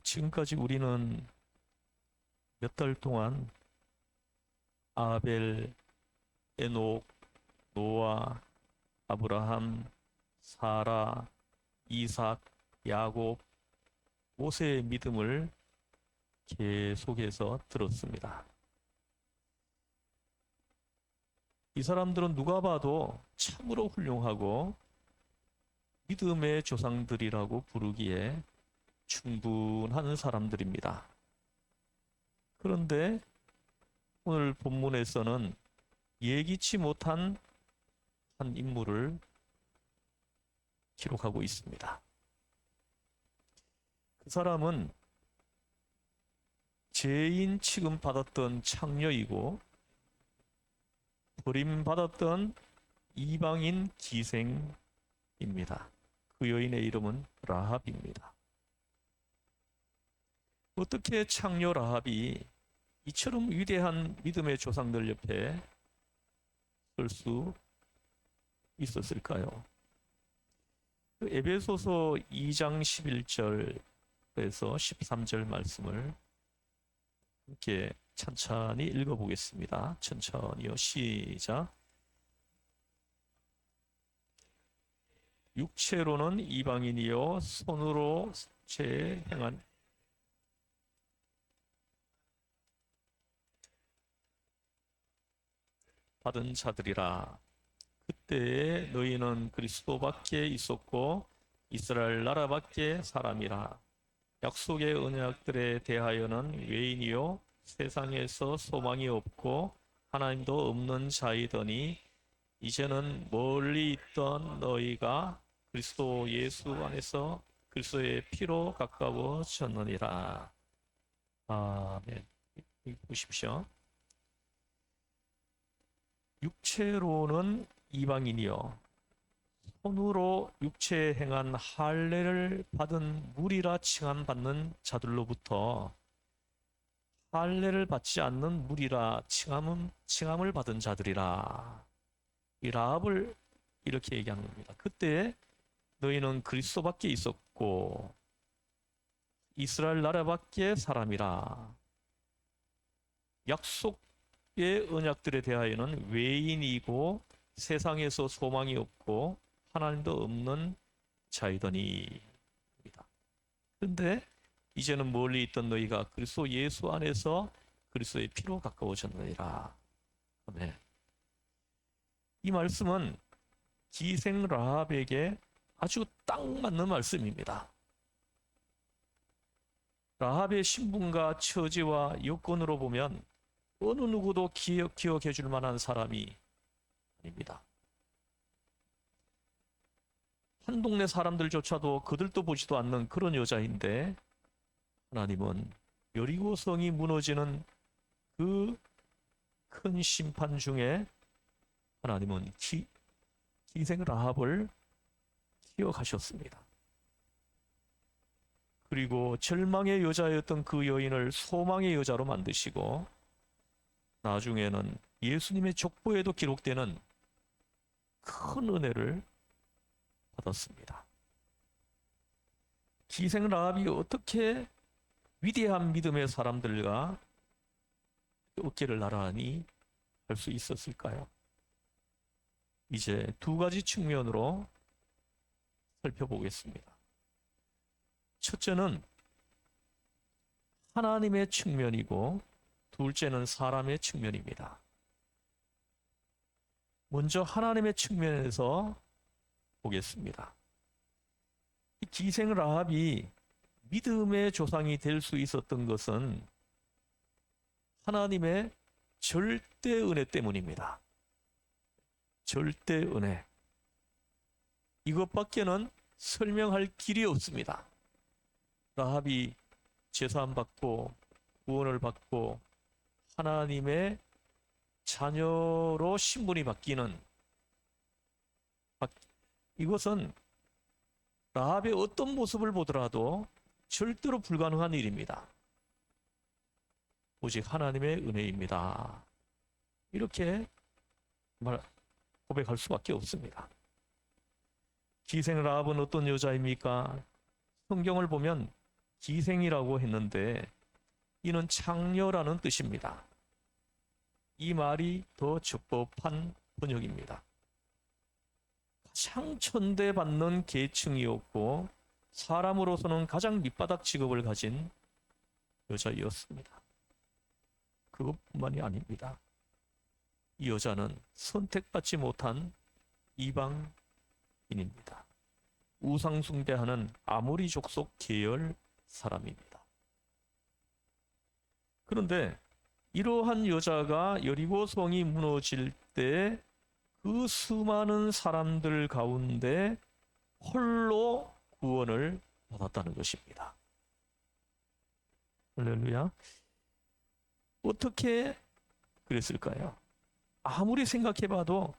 지금까지 우리는 몇 달 동안 아벨, 에녹, 노아, 아브라함, 사라, 이삭, 야곱, 모세의 믿음을 계속해서 들었습니다. 이 사람들은 누가 봐도 참으로 훌륭하고 믿음의 조상들이라고 부르기에 충분한 사람들입니다. 그런데 오늘 본문에서는 예기치 못한 한 인물을 기록하고 있습니다. 그 사람은 죄인 취급받았던 창녀이고 버림받았던 이방인 기생입니다. 그 여인의 이름은 라합입니다. 어떻게 창녀 라합이 이처럼 위대한 믿음의 조상들 옆에 설 수 있었을까요? 에베소서 2장 11절에서 13절 말씀을 함께 천천히 읽어보겠습니다. 천천히요. 시작. 육체로는 이방인이요 손으로 죄 행한 받은 자들이라. 그때에 너희는 그리스도 밖에 있었고 이스라엘 나라 밖에 사람이라. 약속의 언약들에 대하여는 외인이요 세상에서 소망이 없고 하나님도 없는 자이더니 이제는 멀리 있던 너희가 그리스도 예수 안에서 그리스도의 피로 가까워졌느니라. 아멘. 보십시오. 육체로는 이방인이요 손으로 육체에 행한 할례를 받은 무리라 칭함받는 자들로부터 할례를 받지 않는 무리라 칭함을 받은 자들이라. 이 라합을 이렇게 얘기하는 겁니다. 그때 너희는 그리스도 밖에 있었고 이스라엘 나라 밖에 사람이라. 약속의 언약들에 대하여는 외인이고 세상에서 소망이 없고 하나님도 없는 자이더니. 그런데 이제는 멀리 있던 너희가 그리스도 예수 안에서 그리스도의 피로 가까워졌느니라. 아멘. 이 말씀은 기생 라합에게 아주 딱 맞는 말씀입니다. 라합의 신분과 처지와 여건으로 보면 어느 누구도 기억해 줄 만한 사람이 아닙니다. 한 동네 사람들조차도 그들도 보지도 않는 그런 여자인데 하나님은 여리고 성이 무너지는 그 큰 심판 중에 하나님은 기생 라합을 기억하셨습니다. 그리고 절망의 여자였던 그 여인을 소망의 여자로 만드시고 나중에는 예수님의 족보에도 기록되는 큰 은혜를 받았습니다. 기생 라합이 어떻게 위대한 믿음의 사람들과 어깨를 나란히 할 수 있었을까요? 이제 두 가지 측면으로 살펴보겠습니다. 첫째는 하나님의 측면이고 둘째는 사람의 측면입니다. 먼저 하나님의 측면에서 보겠습니다. 이 기생 라합이 믿음의 조상이 될 수 있었던 것은 하나님의 절대 은혜 때문입니다. 절대 은혜. 이것밖에는 설명할 길이 없습니다. 라합이 제사함 받고 구원을 받고 하나님의 자녀로 신분이 바뀌는, 이것은 라합의 어떤 모습을 보더라도 절대로 불가능한 일입니다. 오직 하나님의 은혜입니다. 이렇게 고백할 수밖에 없습니다. 기생 라합은 어떤 여자입니까? 성경을 보면 기생이라고 했는데 이는 창녀라는 뜻입니다. 이 말이 더 적법한 번역입니다. 가장 천대받는 계층이었고 사람으로서는 가장 밑바닥 직업을 가진 여자였습니다. 그것뿐만이 아닙니다. 이 여자는 선택받지 못한 이방인입니다. 우상숭배하는 아모리 족속 계열 사람입니다. 그런데 이러한 여자가 여리고 성이 무너질 때 그 수많은 사람들 가운데 홀로 구원을 받았다는 것입니다. 할렐루야. 어떻게 그랬을까요? 아무리 생각해봐도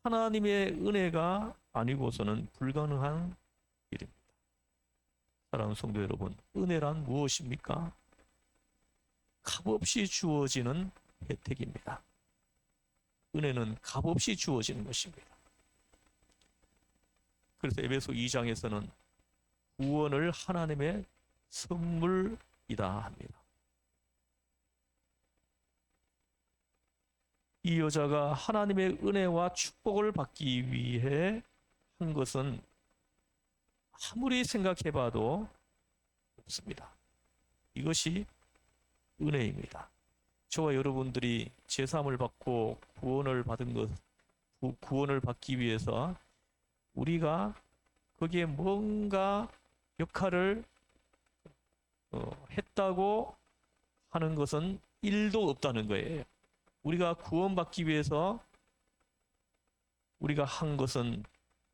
하나님의 은혜가 아니고서는 불가능한 일입니다. 사랑하는 성도 여러분, 은혜란 무엇입니까? 값없이 주어지는 혜택입니다. 은혜는 값없이 주어지는 것입니다. 그래서 에베소 2장에서는 구원을 하나님의 선물이다 합니다. 이 여자가 하나님의 은혜와 축복을 받기 위해 한 것은 아무리 생각해봐도 없습니다. 이것이 은혜입니다. 저와 여러분들이 제사함을 받고 구원을 받기 위해서 우리가 거기에 뭔가 역할을 했다고 하는 것은 1도 없다는 거예요. 우리가 구원받기 위해서 우리가 한 것은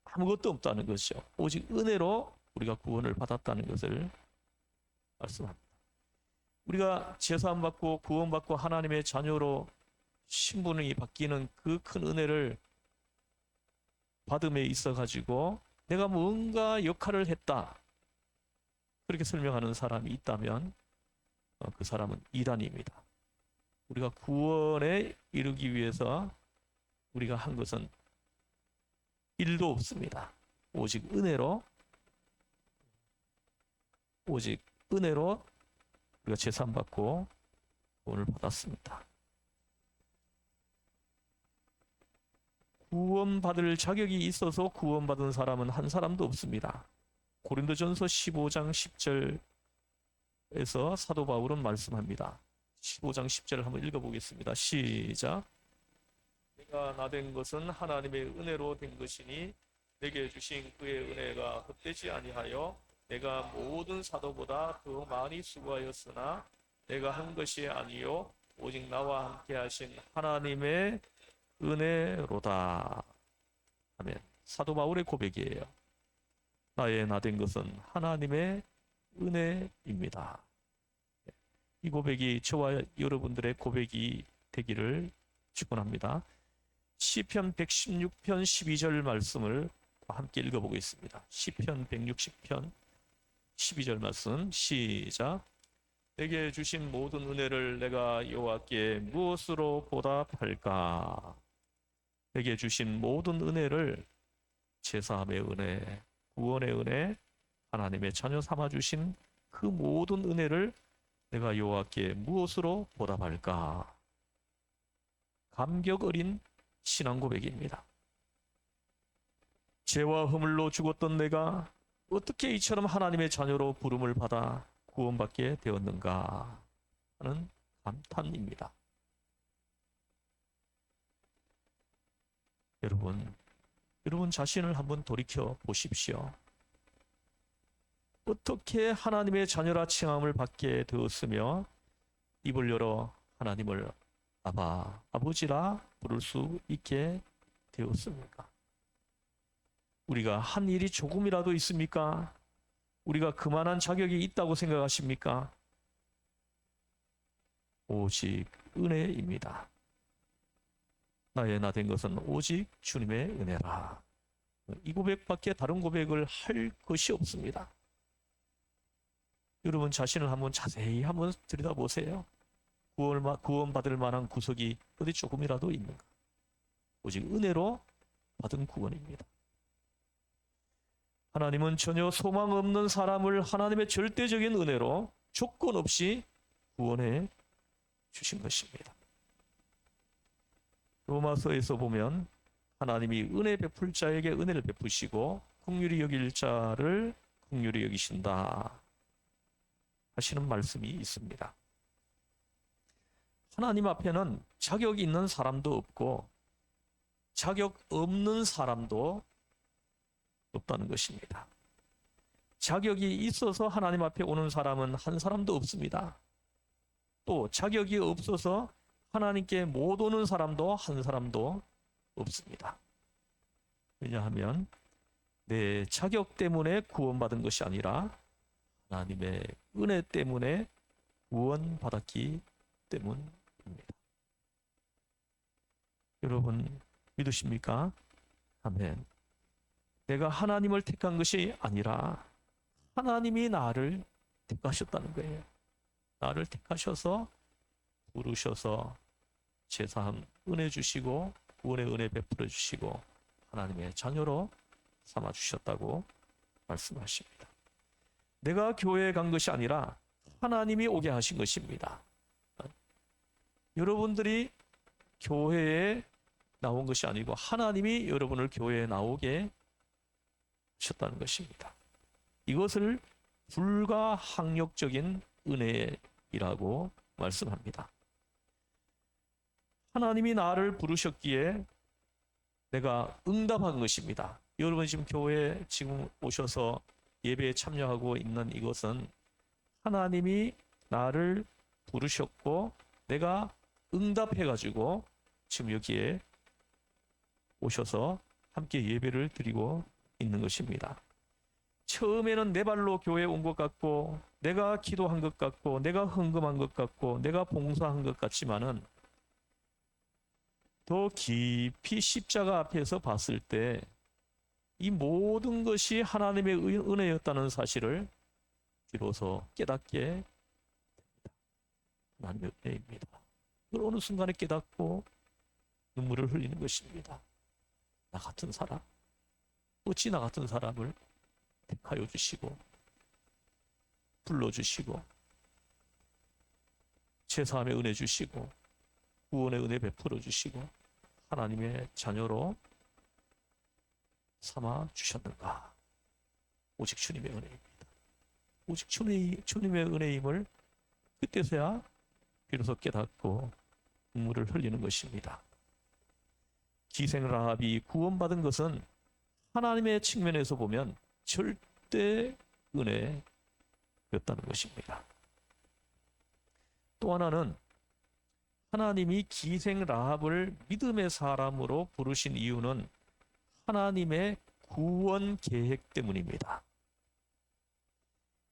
아무것도 없다는 것이죠. 오직 은혜로 우리가 구원을 받았다는 것을 말씀합니다. 우리가 제사함 받고 구원받고 하나님의 자녀로 신분이 바뀌는 그 큰 은혜를 받음에 있어 가지고 내가 뭔가 역할을 했다, 그렇게 설명하는 사람이 있다면 그 사람은 이단입니다. 우리가 구원에 이르기 위해서 우리가 한 것은 1도 없습니다. 오직 은혜로 우리가 제사함 받고 구원을 받았습니다. 구원받을 자격이 있어서 구원받은 사람은 한 사람도 없습니다. 고린도전서 15장 10절에서 사도 바울은 말씀합니다. 15장 10절을 한번 읽어보겠습니다. 시작. 내가 나된 것은 하나님의 은혜로 된 것이니 내게 주신 그의 은혜가 헛되지 아니하여 내가 모든 사도보다 더 많이 수고하였으나 내가 한 것이 아니요 오직 나와 함께 하신 하나님의 은혜로다. 아멘. 사도 바울의 고백이에요. 나의 나된 것은 하나님의 은혜입니다. 이 고백이 저와 여러분들의 고백이 되기를 축원합니다. 시편 116편 12절 말씀을 함께 읽어보겠습니다. 시편 160편 12절 말씀 시작. 내게 주신 모든 은혜를 내가 여호와께 무엇으로 보답할까? 내게 주신 모든 은혜를 제사함의 은혜, 구원의 은혜, 하나님의 자녀 삼아 주신 그 모든 은혜를 내가 여호와께 무엇으로 보답할까? 감격 어린 신앙 고백입니다. 죄와 허물로 죽었던 내가 어떻게 이처럼 하나님의 자녀로 부름을 받아 구원받게 되었는가 하는 감탄입니다. 여러분 자신을 한번 돌이켜 보십시오. 어떻게 하나님의 자녀라 칭함을 받게 되었으며 입을 열어 하나님을 아바, 아버지라 부를 수 있게 되었습니까? 우리가 한 일이 조금이라도 있습니까? 우리가 그만한 자격이 있다고 생각하십니까? 오직 은혜입니다. 나의 나 된 것은 오직 주님의 은혜라. 이 고백밖에 다른 고백을 할 것이 없습니다. 여러분 자신을 한번 자세히 한번 들여다보세요. 구원받을 만한 구석이 어디 조금이라도 있는가? 오직 은혜로 받은 구원입니다. 하나님은 전혀 소망 없는 사람을 하나님의 절대적인 은혜로 조건 없이 구원해 주신 것입니다. 로마서에서 보면 하나님이 은혜 베풀 자에게 은혜를 베푸시고 긍휼히 여길 자를 긍휼히 여기신다 하시는 말씀이 있습니다. 하나님 앞에는 자격이 있는 사람도 없고 자격 없는 사람도 없다는 것입니다. 자격이 있어서 하나님 앞에 오는 사람은 한 사람도 없습니다. 또 자격이 없어서 하나님께 못 오는 사람도 한 사람도 없습니다. 왜냐하면 내 자격 때문에 구원받은 것이 아니라 하나님의 은혜 때문에 구원받았기 때문입니다. 여러분 믿으십니까? 아멘. 내가 하나님을 택한 것이 아니라 하나님이 나를 택하셨다는 거예요. 나를 택하셔서 부르셔서 제사함 은혜 주시고 구원의 은혜 베풀어 주시고 하나님의 자녀로 삼아 주셨다고 말씀하십니다. 내가 교회에 간 것이 아니라 하나님이 오게 하신 것입니다. 여러분들이 교회에 나온 것이 아니고 하나님이 여러분을 교회에 나오게 하셨다는 것입니다. 이것을 불가항력적인 은혜이라고 말씀합니다. 하나님이 나를 부르셨기에 내가 응답한 것입니다. 여러분 지금 교회에 지금 오셔서 예배에 참여하고 있는 이것은 하나님이 나를 부르셨고 내가 응답해가지고 지금 여기에 오셔서 함께 예배를 드리고 있는 것입니다. 처음에는 내 발로 교회에 온 것 같고 내가 기도한 것 같고 내가 헌금한 것 같고 내가 봉사한 것 같지만은 더 깊이 십자가 앞에서 봤을 때 이 모든 것이 하나님의 은혜였다는 사실을 비로소 깨닫게 됩니다. 하나님의 은혜입니다. 그걸 어느 순간에 깨닫고 눈물을 흘리는 것입니다. 나 같은 사람, 어찌 나 같은 사람을 택하여 주시고 불러주시고 제사함의 은혜 주시고 구원의 은혜 베풀어 주시고 하나님의 자녀로 삼아 주셨는가. 오직 주님의 은혜입니다. 오직 주님의 은혜임을 그때서야 비로소 깨닫고 눈물을 흘리는 것입니다. 기생 라합이 구원받은 것은 하나님의 측면에서 보면 절대 은혜였다는 것입니다. 또 하나는 하나님이 기생 라합을 믿음의 사람으로 부르신 이유는 하나님의 구원 계획 때문입니다.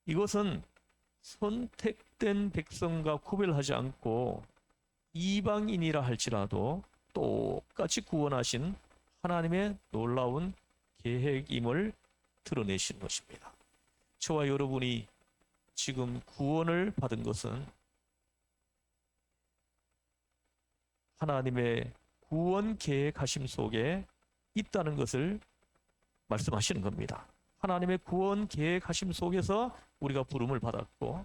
이것은 선택된 백성과 구별하지 않고 이방인이라 할지라도 똑같이 구원하신 하나님의 놀라운 계획임을 드러내시는 것입니다. 저와 여러분이 지금 구원을 받은 것은 하나님의 구원 계획하심 속에 있다는 것을 말씀하시는 겁니다. 하나님의 구원 계획하심 속에서 우리가 부름을 받았고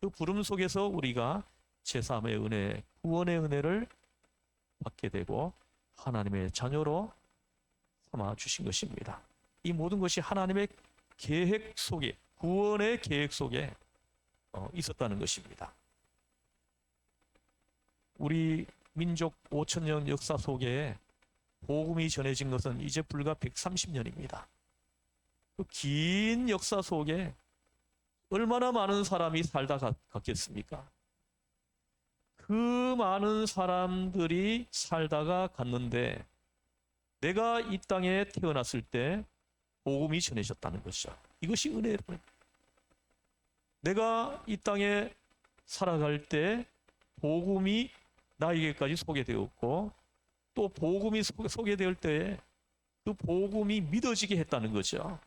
그 부름 속에서 우리가 제사함의 은혜, 구원의 은혜를 받게 되고 하나님의 자녀로 삼아 주신 것입니다. 이 모든 것이 하나님의 계획 속에, 구원의 계획 속에 있었다는 것입니다. 우리 민족 5,000년 역사 속에 복음이 전해진 것은 이제 불과 130년입니다. 그 긴 역사 속에 얼마나 많은 사람이 살다 갔겠습니까? 그 많은 사람들이 살다가 갔는데 내가 이 땅에 태어났을 때 복음이 전해졌다는 것이죠. 이것이 은혜예요. 내가 이 땅에 살아갈 때 복음이 나에게까지 소개되었고 또 복음이 소개될 때에 그 복음이 믿어지게 했다는 거죠.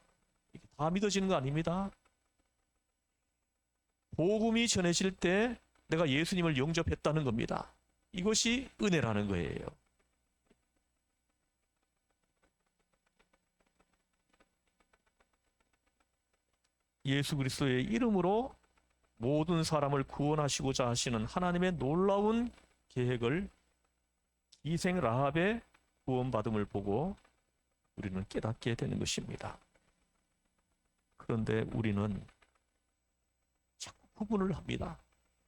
다 믿어지는 거 아닙니다. 복음이 전해질 때 내가 예수님을 영접했다는 겁니다. 이것이 은혜라는 거예요. 예수 그리스도의 이름으로 모든 사람을 구원하시고자 하시는 하나님의 놀라운 계획을 기생 라합의 구원받음을 보고 우리는 깨닫게 되는 것입니다. 그런데 우리는 자꾸 구분을 합니다.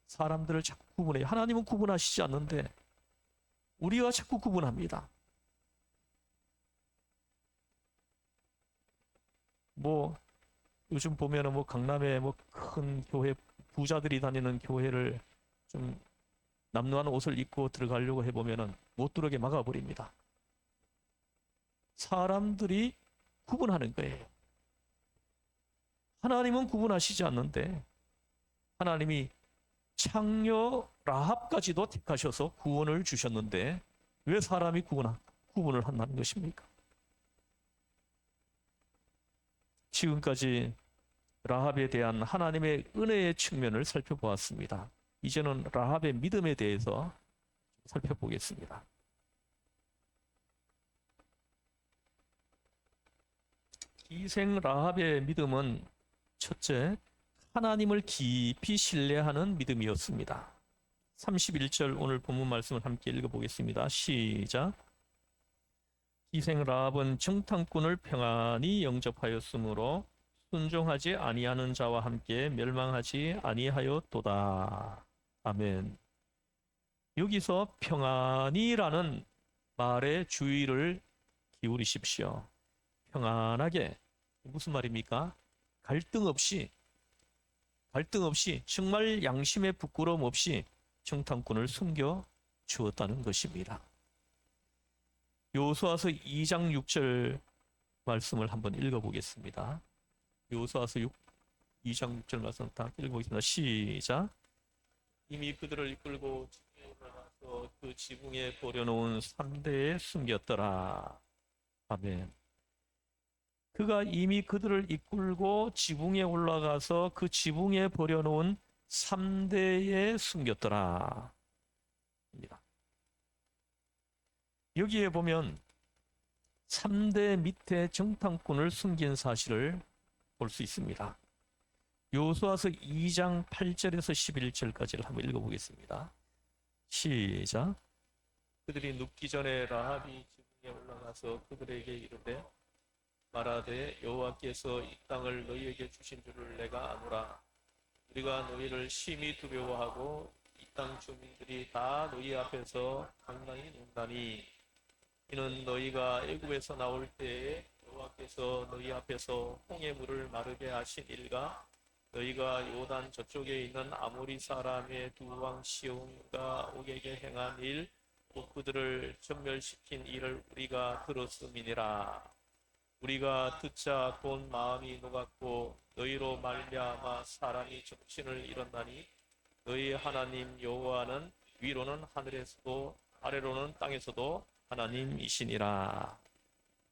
사람들을 자꾸 구분해요. 하나님은 구분하시지 않는데 우리가 자꾸 구분합니다. 뭐 요즘 보면은 뭐 강남에 뭐 큰 교회 부자들이 다니는 교회를 좀 남루한 옷을 입고 들어가려고 해보면은 못 들어게 막아버립니다. 사람들이 구분하는 거예요. 하나님은 구분하시지 않는데 하나님이 창녀 라합까지도 택하셔서 구원을 주셨는데 왜 사람이 구분을 한다는 것입니까? 지금까지 라합에 대한 하나님의 은혜의 측면을 살펴보았습니다. 이제는 라합의 믿음에 대해서 살펴보겠습니다. 기생 라합의 믿음은 첫째, 하나님을 깊이 신뢰하는 믿음이었습니다. 31절 오늘 본문 말씀을 함께 읽어보겠습니다. 시작. 기생 라합은 정탐꾼을 평안히 영접하였으므로 순종하지 아니하는 자와 함께 멸망하지 아니하였도다. 아멘. 여기서 평안이라는 말에 주의를 기울이십시오. 평안하게, 무슨 말입니까? 갈등 없이 정말 양심의 부끄러움 없이 정탐꾼을 숨겨 주었다는 것입니다. 여호수아서 2장 6절 말씀을 한번 읽어보겠습니다. 여호수아서 2장 6절 말씀 다 읽어보겠습니다. 시작. 이미 그들을 이끌고 지붕에 올라가서 그 지붕에 버려놓은 3대에 숨겼더라. 아멘. 그가 이미 그들을 이끌고 지붕에 올라가서 그 지붕에 버려놓은 3대에 숨겼더라. 여기에 보면 3대 밑에 정탐꾼을 숨긴 사실을 볼 수 있습니다. 여호수아서 2장 8절에서 11절까지를 한번 읽어보겠습니다. 시작. 그들이 눕기 전에 라합이 지붕에 올라가서 그들에게 이르되 말하되 여호와께서 이 땅을 너희에게 주신 줄을 내가 아노라. 우리가 너희를 심히 두려워하고 이 땅 주민들이 다 너희 앞에서 강당히 논다니 이는 너희가 애굽에서 나올 때에 여호와께서 너희 앞에서 홍해 물을 마르게 하신 일과 너희가 요단 저쪽에 있는 아모리 사람의 두 왕 시온과 옥에게 행한 일, 곧 그들을 전멸시킨 일을 우리가 들었음이니라. 우리가 듣자 곧 마음이 녹았고 너희로 말미암아 사람이 정신을 잃었나니 너희 하나님 여호와는 위로는 하늘에서도 아래로는 땅에서도 하나님이시니라.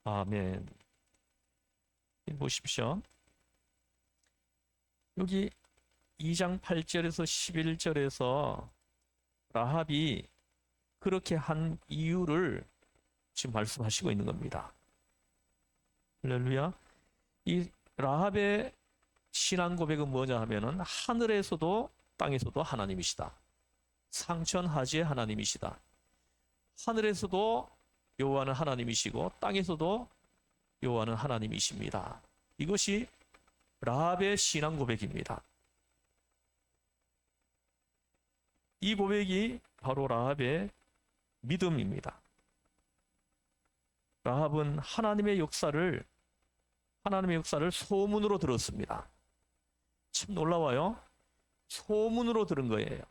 아멘. 보십시오. 여기 2장 8절에서 11절에서 라합이 그렇게 한 이유를 지금 말씀하시고 있는 겁니다. 할렐루야. 이 라합의 신앙 고백은 뭐냐 하면은 하늘에서도 땅에서도 하나님이시다. 상천하지의 하나님이시다. 하늘에서도 여호와는 하나님이시고 땅에서도 여호와는 하나님이십니다. 이것이 라합의 신앙 고백입니다. 이 고백이 바로 라합의 믿음입니다. 라합은 하나님의 역사를 소문으로 들었습니다. 참 놀라워요. 소문으로 들은 거예요.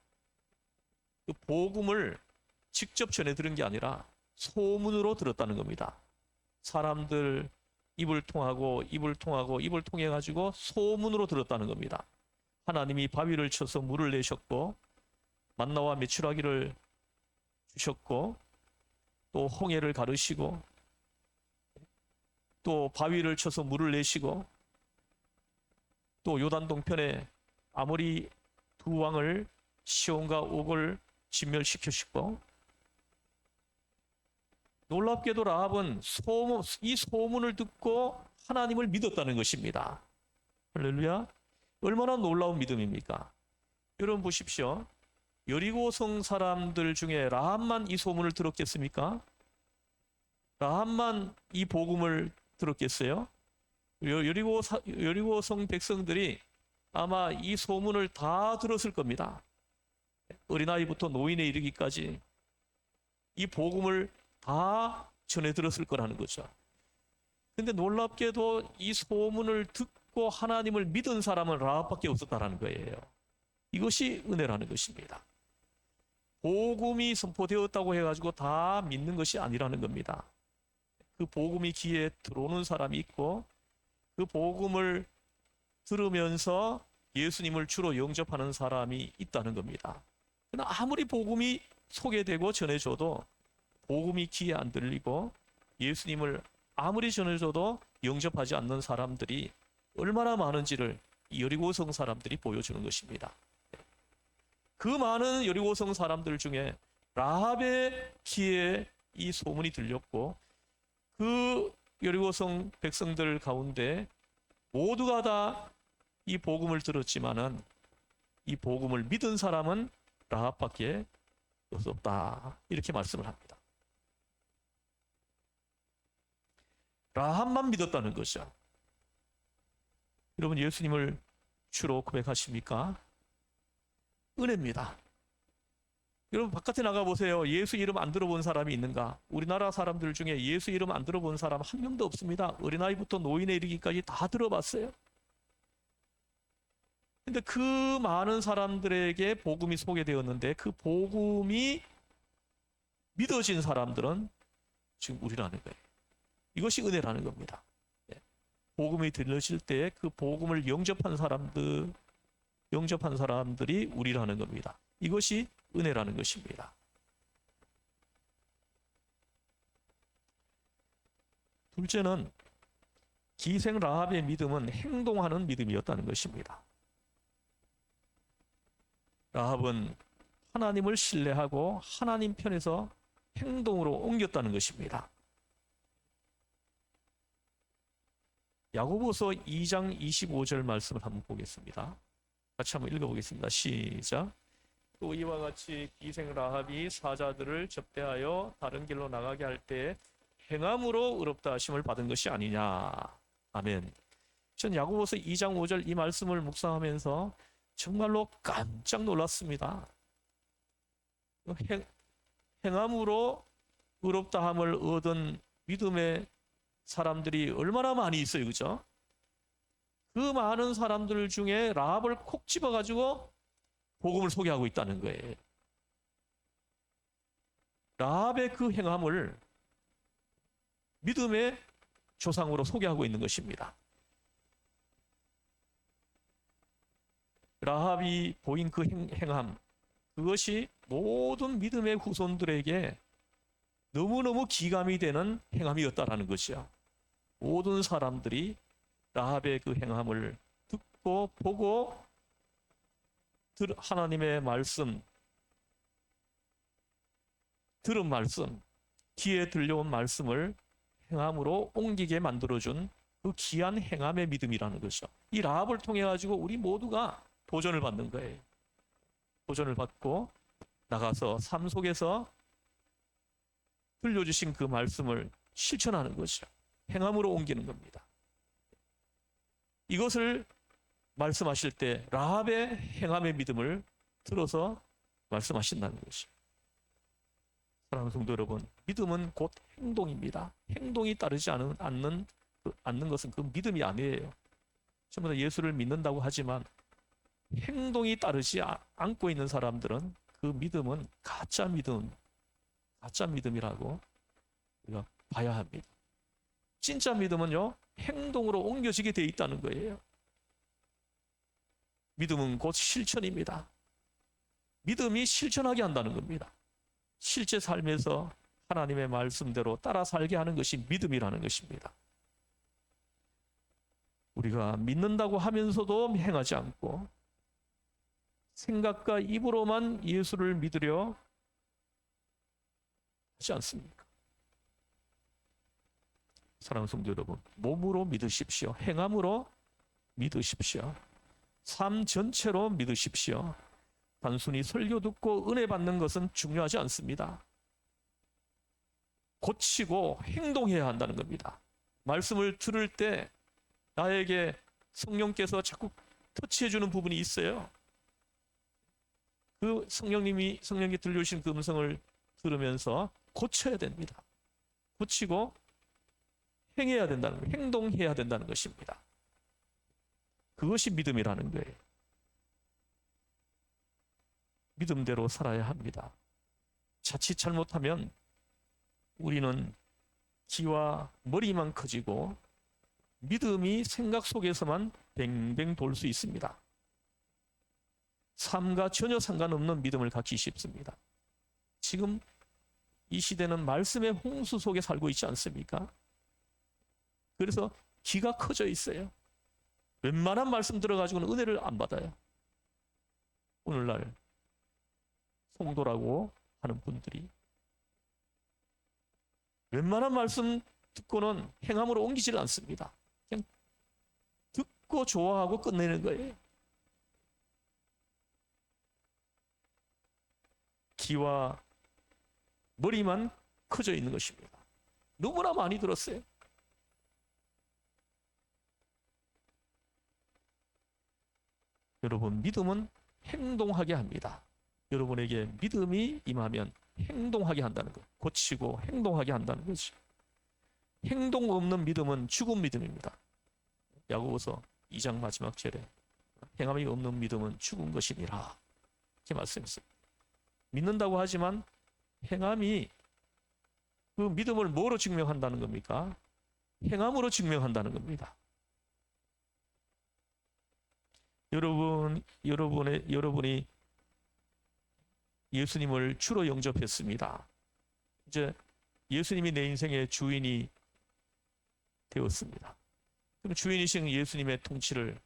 그 복음을 직접 전해 들은 게 아니라 소문으로 들었다는 겁니다. 사람들 입을 통해 가지고 소문으로 들었다는 겁니다. 하나님이 바위를 쳐서 물을 내셨고 만나와 메추라기를 주셨고 또 홍해를 가르시고 또 바위를 쳐서 물을 내시고 또 요단 동편에 아모리 두 왕을 시온과 옥을 진멸시키시고 놀랍게도 라합은 이 소문을 듣고 하나님을 믿었다는 것입니다. 할렐루야. 얼마나 놀라운 믿음입니까? 여러분 보십시오. 여리고성 사람들 중에 라합만 이 소문을 들었겠습니까? 라합만 이 복음을 들었겠어요? 여리고성 백성들이 아마 이 소문을 다 들었을 겁니다. 어린아이부터 노인에 이르기까지 이 복음을 다 전해 들었을 거라는 거죠. 근데 놀랍게도 이 소문을 듣고 하나님을 믿은 사람은 라합밖에 없었다라는 거예요. 이것이 은혜라는 것입니다. 복음이 선포되었다고 해가지고 다 믿는 것이 아니라는 겁니다. 그 복음이 귀에 들어오는 사람이 있고 그 복음을 들으면서 예수님을 주로 영접하는 사람이 있다는 겁니다. 그러나 아무리 복음이 소개되고 전해져도 복음이 귀에 안 들리고 예수님을 아무리 전해줘도 영접하지 않는 사람들이 얼마나 많은지를 이 여리고성 사람들이 보여주는 것입니다. 그 많은 여리고성 사람들 중에 라합의 귀에 이 소문이 들렸고 그 여리고성 백성들 가운데 모두가 다 이 복음을 들었지만은 이 복음을 믿은 사람은 라합밖에 없었다. 이렇게 말씀을 합니다. 라합만 믿었다는 거죠. 여러분 예수님을 주로 고백하십니까? 은혜입니다. 여러분 바깥에 나가보세요. 예수 이름 안 들어본 사람이 있는가? 우리나라 사람들 중에 예수 이름 안 들어본 사람 한 명도 없습니다. 어린아이부터 노인에 이르기까지 다 들어봤어요. 근데 그 많은 사람들에게 복음이 소개되었는데 그 복음이 믿어진 사람들은 지금 우리라는 거예요. 이것이 은혜라는 겁니다. 복음이 들려질 때 그 복음을 영접한 사람들이 우리라는 겁니다. 이것이 은혜라는 것입니다. 둘째는 기생 라합의 믿음은 행동하는 믿음이었다는 것입니다. 라합은 하나님을 신뢰하고 하나님 편에서 행동으로 옮겼다는 것입니다. 야고보서 2장 25절 말씀을 한번 보겠습니다. 같이 한번 읽어보겠습니다. 시작. 또 이와 같이 기생 라합이 사자들을 접대하여 다른 길로 나가게 할 때 행함으로 의롭다 하심을 받은 것이 아니냐. 아멘. 전 야고보서 2장 5절 이 말씀을 묵상하면서 정말로 깜짝 놀랐습니다. 행함으로 의롭다함을 얻은 믿음의 사람들이 얼마나 많이 있어요, 그죠? 그 많은 사람들 중에 라합을 콕 집어가지고 복음을 소개하고 있다는 거예요. 라합의 그 행함을 믿음의 조상으로 소개하고 있는 것입니다. 라합이 보인 그 행함, 그것이 모든 믿음의 후손들에게 너무너무 기감이 되는 행함이었다라는 것이야. 모든 사람들이 라합의 그 행함을 듣고 보고 하나님의 말씀, 들은 말씀, 귀에 들려온 말씀을 행함으로 옮기게 만들어준 그 귀한 행함의 믿음이라는 것이죠. 이 라합을 통해 가지고 우리 모두가 도전을 받는 거예요. 도전을 받고 나가서 삶 속에서 들려주신 그 말씀을 실천하는 것이죠. 행함으로 옮기는 겁니다. 이것을 말씀하실 때 라합의 행함의 믿음을 들어서 말씀하신다는 것이죠. 사랑하는 성도 여러분, 믿음은 곧 행동입니다. 행동이 따르지 않는 것은 그 믿음이 아니에요. 전부 다 예수를 믿는다고 하지만 행동이 따르지 않고 있는 사람들은 그 믿음은 가짜 믿음이라고 우리가 봐야 합니다. 진짜 믿음은요, 행동으로 옮겨지게 되어 있다는 거예요. 믿음은 곧 실천입니다. 믿음이 실천하게 한다는 겁니다. 실제 삶에서 하나님의 말씀대로 따라 살게 하는 것이 믿음이라는 것입니다. 우리가 믿는다고 하면서도 행하지 않고 생각과 입으로만 예수를 믿으려 하지 않습니까? 사랑하는 성도 여러분, 몸으로 믿으십시오. 행함으로 믿으십시오. 삶 전체로 믿으십시오. 단순히 설교 듣고 은혜 받는 것은 중요하지 않습니다. 고치고 행동해야 한다는 겁니다. 말씀을 들을 때 나에게 성령께서 자꾸 터치해 주는 부분이 있어요. 그 성령님이 들려주신 그 음성을 들으면서 고쳐야 됩니다. 고치고 행해야 된다는 거예요. 행동해야 된다는 것입니다. 그것이 믿음이라는 거예요. 믿음대로 살아야 합니다. 자칫 잘못하면 우리는 귀와 머리만 커지고 믿음이 생각 속에서만 뱅뱅 돌 수 있습니다. 삶과 전혀 상관없는 믿음을 갖기 쉽습니다. 지금 이 시대는 말씀의 홍수 속에 살고 있지 않습니까? 그래서 귀가 커져 있어요. 웬만한 말씀 들어가지고는 은혜를 안 받아요. 오늘날 성도라고 하는 분들이 웬만한 말씀 듣고는 행함으로 옮기지를 않습니다. 그냥 듣고 좋아하고 끝내는 거예요. 귀와 머리만 커져 있는 것입니다. 너무나 많이 들었어요. 여러분, 믿음은 행동하게 합니다. 여러분에게 믿음이 임하면 행동하게 한다는 것, 고치고 행동하게 한다는 거죠. 행동 없는 믿음은 죽은 믿음입니다. 야고보서 2장 마지막 절에 행함이 없는 믿음은 죽은 것이니라 이렇게 말씀했어요. 믿는다고 하지만 행함이 그 믿음을 뭐로 증명한다는 겁니까? 행함으로 증명한다는 겁니다. 여러분이 예수님을 주로 영접했습니다. 이제 예수님이 내 인생의 주인이 되었습니다. 그럼 주인이신 예수님의 통치를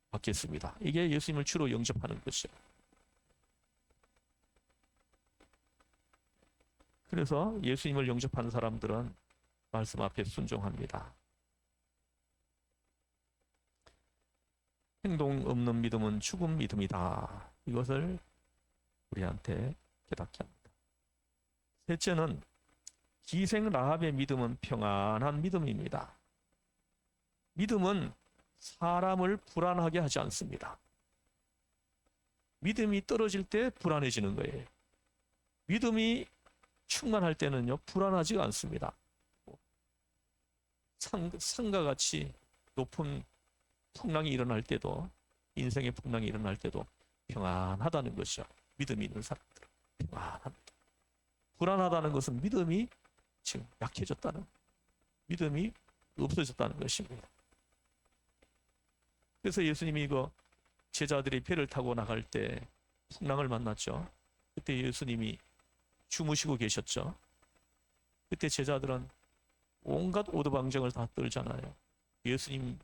받겠습니다. 이게 예수님을 주로 영접하는 것이죠. 그래서 예수님을 영접하는 사람들은 말씀 앞에 순종합니다. 행동 없는 믿음은 죽은 믿음이다. 이것을 우리한테 깨닫게 합니다. 셋째는 기생 라합의 믿음은 평안한 믿음입니다. 믿음은 사람을 불안하게 하지 않습니다. 믿음이 떨어질 때 불안해지는 거예요. 믿음이 충만할 때는요, 불안하지가 않습니다. 산과 같이 높은 풍랑이 일어날 때도, 인생의 풍랑이 일어날 때도 평안하다는 것이죠. 믿음이 있는 사람들은 평안합니다. 불안하다는 것은 믿음이 지금 약해졌다는, 믿음이 없어졌다는 것입니다. 그래서 예수님이 이거 제자들이 배를 타고 나갈 때 풍랑을 만났죠. 그때 예수님이 주무시고 계셨죠. 그때 제자들은 온갖 오두방정을 다 떨잖아요. 예수님한테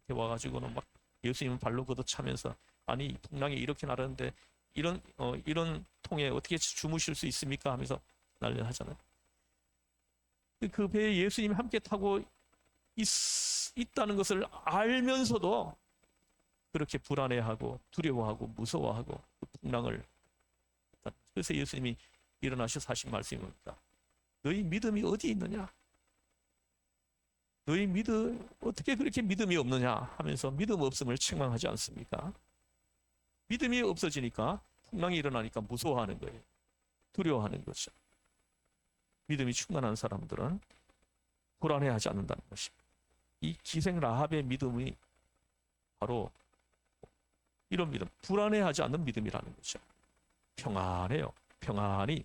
와가지고는 막 예수님 발로 걷어차면서 아니 풍랑이 이렇게 나르는데 이런 통에 어떻게 주무실 수 있습니까? 하면서 난리를 하잖아요. 그 배에 예수님이 함께 타고 있다는 것을 알면서도 그렇게 불안해하고 두려워하고 무서워하고 그 풍랑을, 그래서 예수님이 일어나셔서 하신 말씀이 뭡니까? 너희 믿음이 어디 있느냐? 너희 믿음 어떻게 그렇게 믿음이 없느냐 하면서 믿음 없음을 책망하지 않습니까? 믿음이 없어지니까 풍랑이 일어나니까 무서워하는 거예요. 두려워하는 거죠. 믿음이 충만한 사람들은 불안해하지 않는다는 것입니다. 이 기생 라합의 믿음이 바로 이런 믿음, 불안해하지 않는 믿음이라는 거죠. 평안해요. 평안히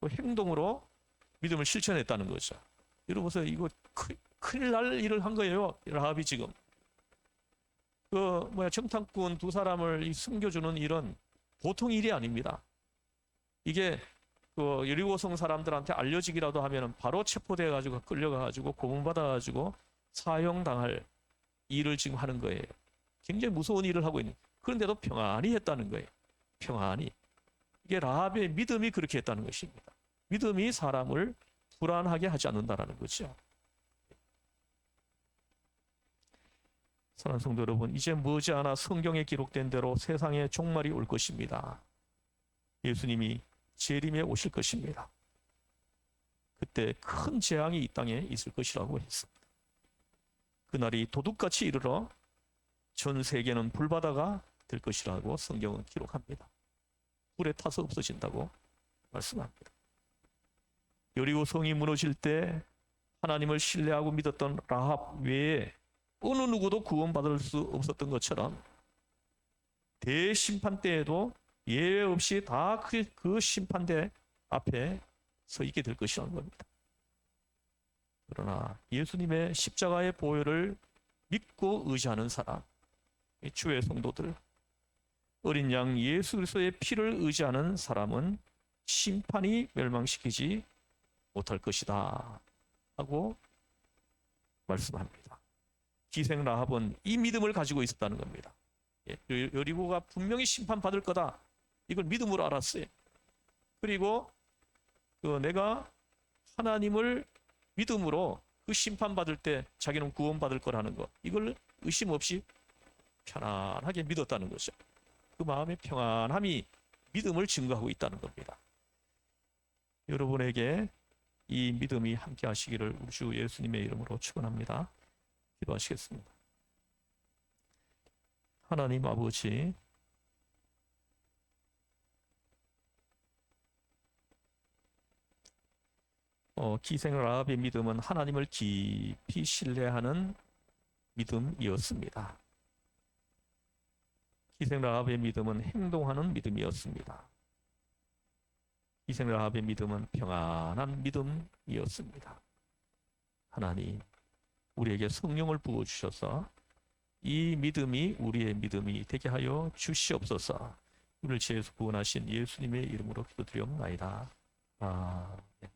행동으로 믿음을 실천했다는 거죠. 여러분 보세요. 이거 큰일 날 일을 한 거예요. 라합이 지금. 정탐꾼 두 사람을 숨겨주는 일은 보통 일이 아닙니다. 이게 여리고성 사람들한테 알려지기라도 하면은 바로 체포돼 가지고 끌려가 가지고 고문받아 가지고 사형당할 일을 지금 하는 거예요. 굉장히 무서운 일을 하고 있는. 그런데도 평안히 했다는 거예요. 평안히. 이게 라합의 믿음이 그렇게 했다는 것입니다. 믿음이 사람을 불안하게 하지 않는다라는 거죠. 사랑하는 성도 여러분, 이제 머지않아 성경에 기록된 대로 세상에 종말이 올 것입니다. 예수님이 재림에 오실 것입니다. 그때 큰 재앙이 이 땅에 있을 것이라고 했습니다. 그날이 도둑같이 이르러 전 세계는 불바다가 될 것이라고 성경은 기록합니다. 불에 타서 없어진다고 말씀합니다. 여리고 성이 무너질 때 하나님을 신뢰하고 믿었던 라합 외에 어느 누구도 구원받을 수 없었던 것처럼 대심판 때에도 예외 없이 다 그 심판대 앞에 서 있게 될 것이라는 겁니다. 그러나 예수님의 십자가의 보혈을 믿고 의지하는 사람, 주의 성도들, 어린 양 예수 그리스도의 피를 의지하는 사람은 심판이 멸망시키지 못할 것이다 하고 말씀합니다. 기생 라합은 이 믿음을 가지고 있었다는 겁니다. 여리고가 분명히 심판받을 거다, 이걸 믿음으로 알았어요. 그리고 내가 하나님을 믿음으로 그 심판받을 때 자기는 구원받을 거라는 것, 이걸 의심 없이 편안하게 믿었다는 거죠. 그 마음의 평안함이 믿음을 증거하고 있다는 겁니다. 여러분에게 이 믿음이 함께 하시기를 우리 주 예수님의 이름으로 축원합니다. 기도하시겠습니다. 하나님 아버지, 기생 라합의 믿음은 하나님을 깊이 신뢰하는 믿음이었습니다. 기생 라합의 믿음은 행동하는 믿음이었습니다. 기생 라합의 믿음은 평안한 믿음이었습니다. 하나님, 우리에게 성령을 부어주셔서 이 믿음이 우리의 믿음이 되게 하여 주시옵소서. 우리를 죄에서 구원하신 예수님의 이름으로 기도드리옵나이다. 아멘.